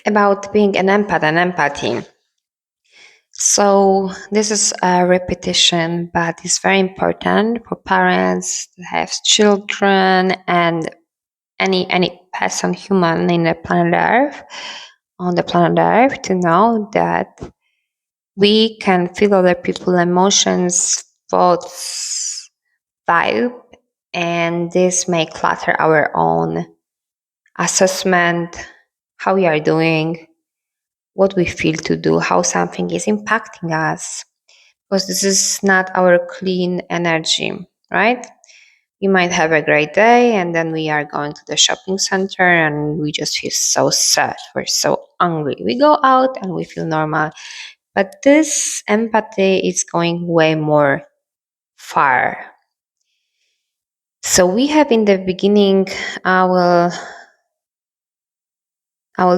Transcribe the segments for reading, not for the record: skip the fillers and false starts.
about being an empath and empathy. So this is a repetition, but it's very important for parents that have children and any person, human in the planet Earth, on the planet Earth, to know that we can feel other people's emotions, thoughts, vibe, and this may clutter our own assessment, how we are doing, what we feel to do, how something is impacting us, because this is not our clean energy, right? We might have a great day and then we are going to the shopping center and we just feel so sad, we're so angry. We go out and we feel normal. But this empathy is going way more far. So we have in the beginning, I will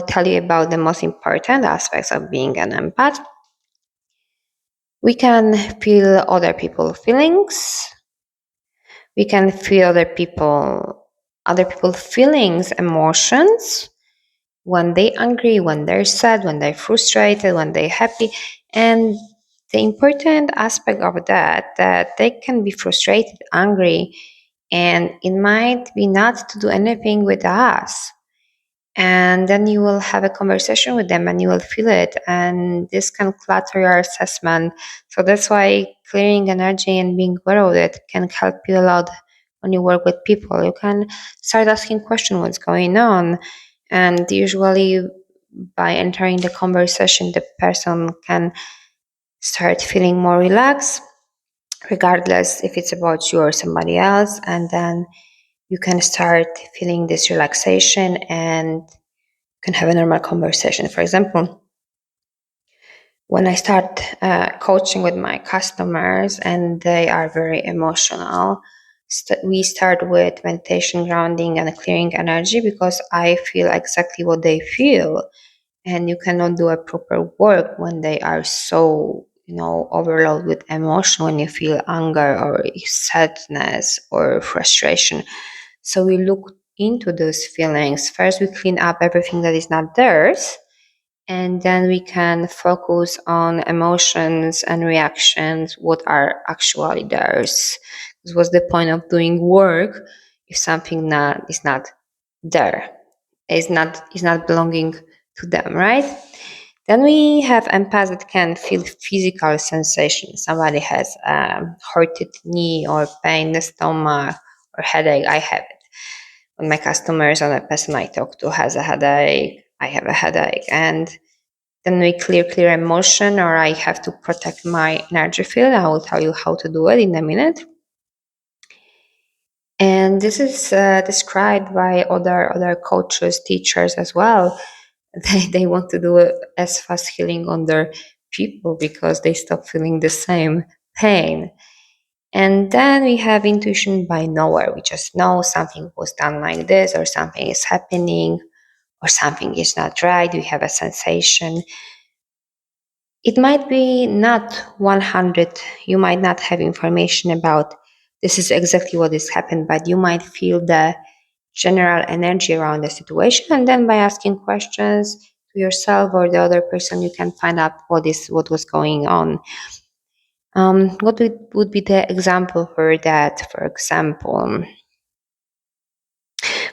tell you about the most important aspects of being an empath. We can feel other people's feelings. We can feel other people's feelings, emotions, when they're angry, when they're sad, when they're frustrated, when they're happy. And the important aspect of that they can be frustrated, angry, and it might be not to do anything with us. And then you will have a conversation with them and you will feel it, and this can clutter your assessment. So that's why clearing energy and being aware of it can help you a lot when you work with people. You can start asking questions what's going on, and usually by entering the conversation the person can start feeling more relaxed, regardless if it's about you or somebody else. And then you can start feeling this relaxation and can have a normal conversation. For example, when I start coaching with my customers and they are very emotional, we start with meditation, grounding, and clearing energy, because I feel exactly what they feel. And you cannot do a proper work when they are so, overloaded with emotion, when you feel anger or sadness or frustration. So we look into those feelings. First, we clean up everything that is not theirs, and then we can focus on emotions and reactions, what are actually theirs. This was the point of doing work if something is not there, is not belonging to them, right? Then we have empaths that can feel physical sensations. Somebody has hurted knee or pain in the stomach or headache. I have it. When my customers or the person I talk to has a headache, I have a headache. And then we clear emotion, or I have to protect my energy field. I will tell you how to do it in a minute. And this is described by other coaches, teachers as well. They want to do as fast healing on their people because they stop feeling the same pain. And then we have intuition by nowhere. We just know something was done like this, or something is happening, or something is not right. We have a sensation. It might be not 100. You might not have information about this is exactly what has happened, but you might feel the general energy around the situation. And then by asking questions to yourself or the other person, you can find out what was going on. What would be the example for that? For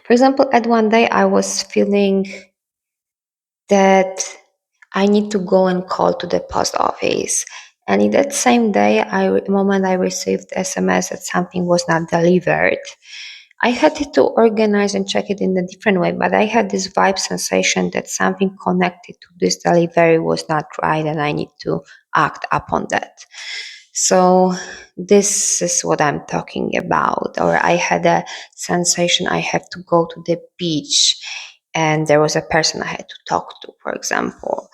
example, at one day I was feeling that I need to go and call to the post office. And in that same day, moment I received SMS that something was not delivered. I had to organize and check it in a different way, but I had this vibe sensation that something connected to this delivery was not right, and I need to act upon that. So this is what I'm talking about. Or I had a sensation I have to go to the beach and there was a person I had to talk to, for example.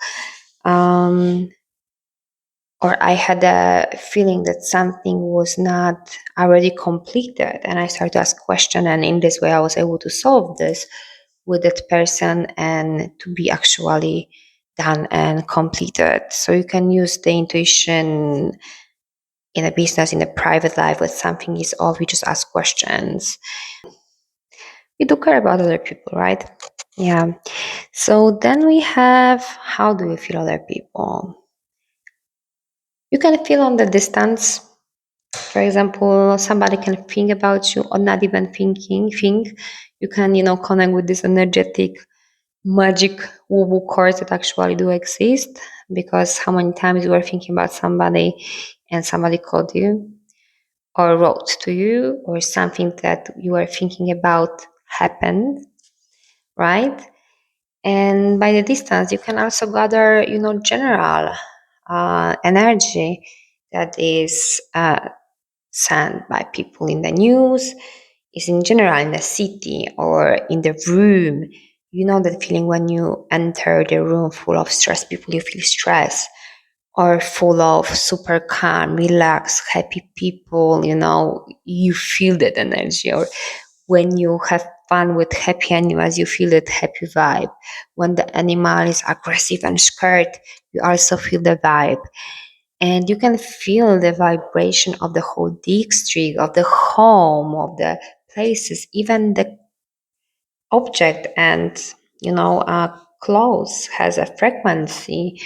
Or I had a feeling that something was not already completed, and I started to ask questions, and in this way I was able to solve this with that person and to be actually done and completed. So you can use the intuition in a business, in a private life, when something is off, you just ask questions. We do care about other people, right? Yeah. So then we have, how do you feel other people? You can feel on the distance. For example, somebody can think about you or not even think. You can, connect with this energetic magic woo-woo chords that actually do exist, because how many times you were thinking about somebody and somebody called you or wrote to you, or something that you were thinking about happened, right? And by the distance, you can also gather, general energy that is sent by people in the news, is in general in the city or in the room. You know that feeling when you enter the room full of stressed people, you feel stress, or full of super calm, relaxed, happy people, you feel that energy. Or when you have fun with happy animals, you feel that happy vibe. When the animal is aggressive and scared, you also feel the vibe. And you can feel the vibration of the whole district, of the home, of the places, even the object and clothes has a frequency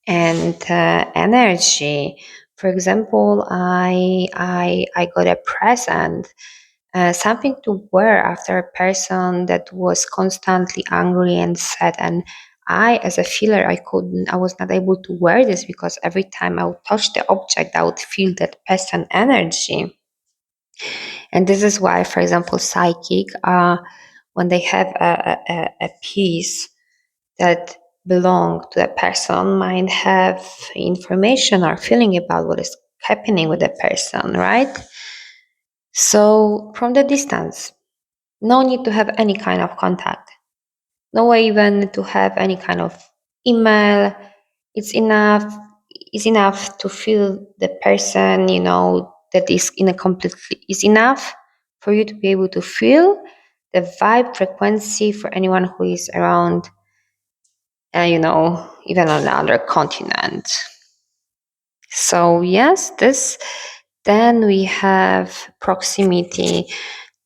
and energy. For example, I got a present, something to wear after a person that was constantly angry and sad, and I, as a feeler, I was not able to wear this because every time I would touch the object, I would feel that person energy. And this is why, for example, psychic, when they have a piece that belong to a person, might have information or feeling about what is happening with the person, right? So from the distance, no need to have any kind of contact, no way even to have any kind of email. It's enough. It's enough to feel the person, that is in a completely. It's enough for you to be able to feel the vibe frequency for anyone who is around, even on another continent. So yes, this. Then we have proximity.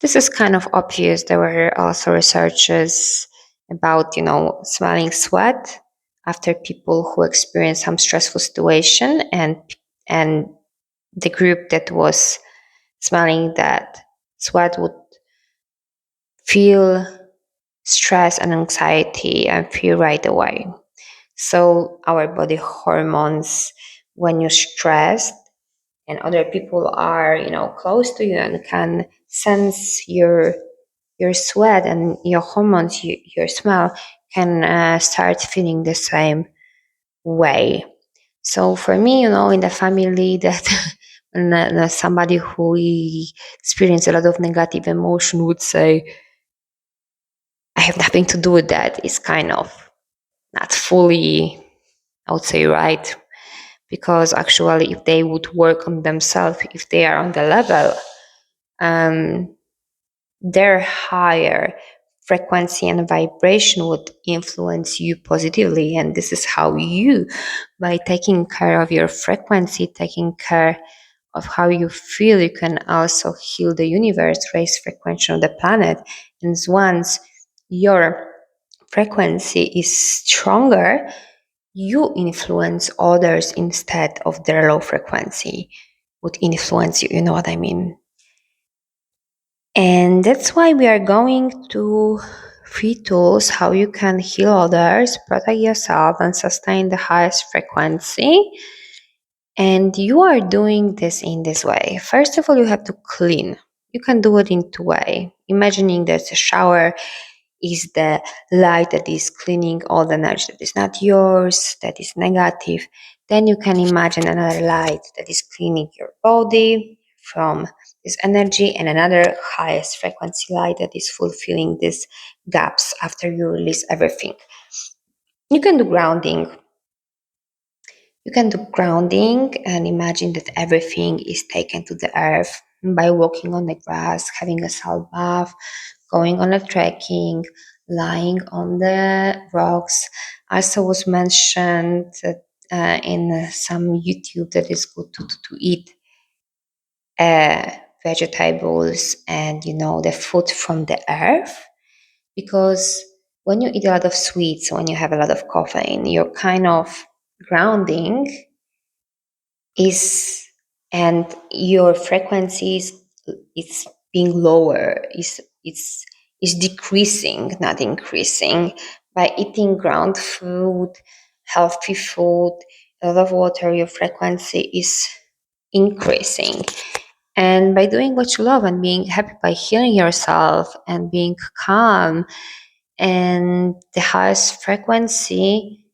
This is kind of obvious. There were also researches about, smelling sweat after people who experienced some stressful situation, and the group that was smelling that sweat would feel stress and anxiety and fear right away. So our body hormones, when you're stressed and other people are, close to you and can sense your sweat and your hormones, your smell, can start feeling the same way. So for me, in the family, that when somebody who experienced a lot of negative emotion would say, I have nothing to do with that, is kind of not fully, I would say, right. Because actually, if they would work on themselves, if they are on the level, um, their higher frequency and vibration would influence you positively. And this is how you, by taking care of your frequency, taking care of how you feel, you can also heal the universe, raise frequency of the planet. And once your frequency is stronger, you influence others instead of their low frequency would influence you. You know what I mean? And that's why we are going to free tools how you can heal others, protect yourself, and sustain the highest frequency. And you are doing this in this way. First of all, you have to clean. You can do it in two ways. Imagining there's a shower is the light that is cleaning all the energy that is not yours, that is negative. Then you can imagine another light that is cleaning your body from this energy, and another highest frequency light that is fulfilling these gaps after you release everything. You can do grounding. You can do grounding and imagine that everything is taken to the earth by walking on the grass, having a salt bath, going on a trekking, lying on the rocks. Also was mentioned in some YouTube that is good to eat vegetables and the food from the earth, because when you eat a lot of sweets, when you have a lot of caffeine, your kind of grounding is, and your frequencies is being lower, is decreasing, not increasing. By eating ground food, healthy food, a lot of water, your frequency is increasing. And by doing what you love and being happy, by healing yourself and being calm, and the highest frequency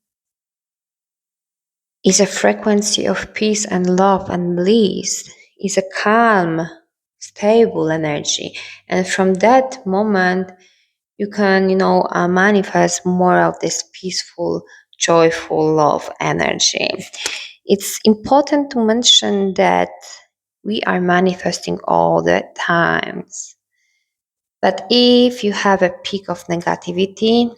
is a frequency of peace and love and bliss, is a calm, stable energy. And from that moment, you can, manifest more of this peaceful, joyful love energy. It's important to mention that we are manifesting all the times. But if you have a peak of negativity,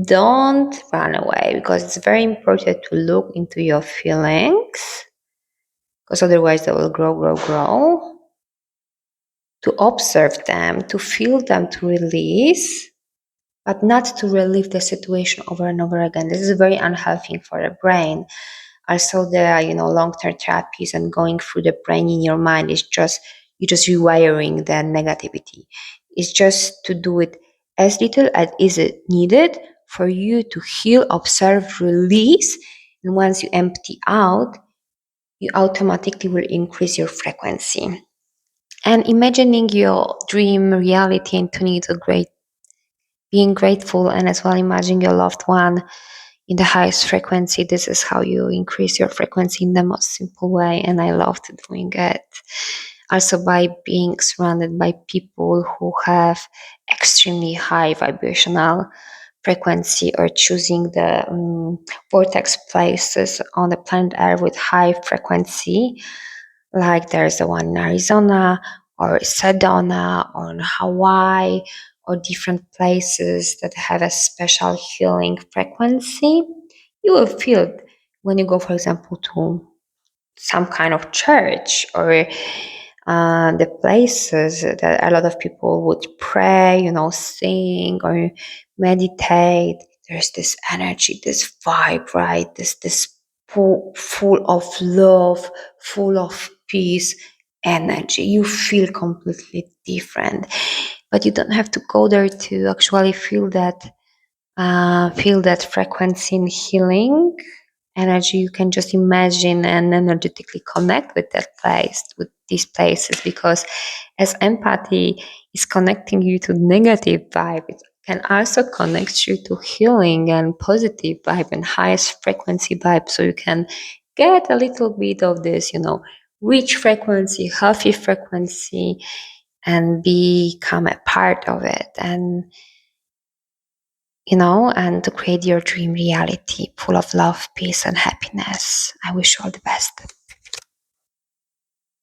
don't run away, because it's very important to look into your feelings, because otherwise they will grow, grow, grow. To observe them, to feel them, to release, but not to relive the situation over and over again. This is very unhealthy for the brain. Also, there are, long-term therapies, and going through the brain in your mind is just, you're just rewiring the negativity. It's just to do it as little as is it needed for you to heal, observe, release. And once you empty out, you automatically will increase your frequency. And imagining your dream reality and tuning it to being grateful, and as well imagining your loved one in the highest frequency. This is how you increase your frequency in the most simple way, and I loved doing it. Also, by being surrounded by people who have extremely high vibrational frequency, or choosing the vortex places on the planet Earth with high frequency, like there's the one in Arizona or Sedona or in Hawaii, or different places that have a special healing frequency. You will feel it when you go, for example, to some kind of church, or the places that a lot of people would pray, sing or meditate. There's this energy, this vibe, right? This full of love, full of peace energy. You feel completely different, but you don't have to go there to actually feel that frequency in healing energy. You can just imagine and energetically connect with that place, with these places, because as empathy is connecting you to negative vibe, it can also connect you to healing and positive vibe and highest frequency vibe, so you can get a little bit of this, rich frequency, healthy frequency, and become a part of it. And to create your dream reality full of love, peace, and happiness. I wish you all the best.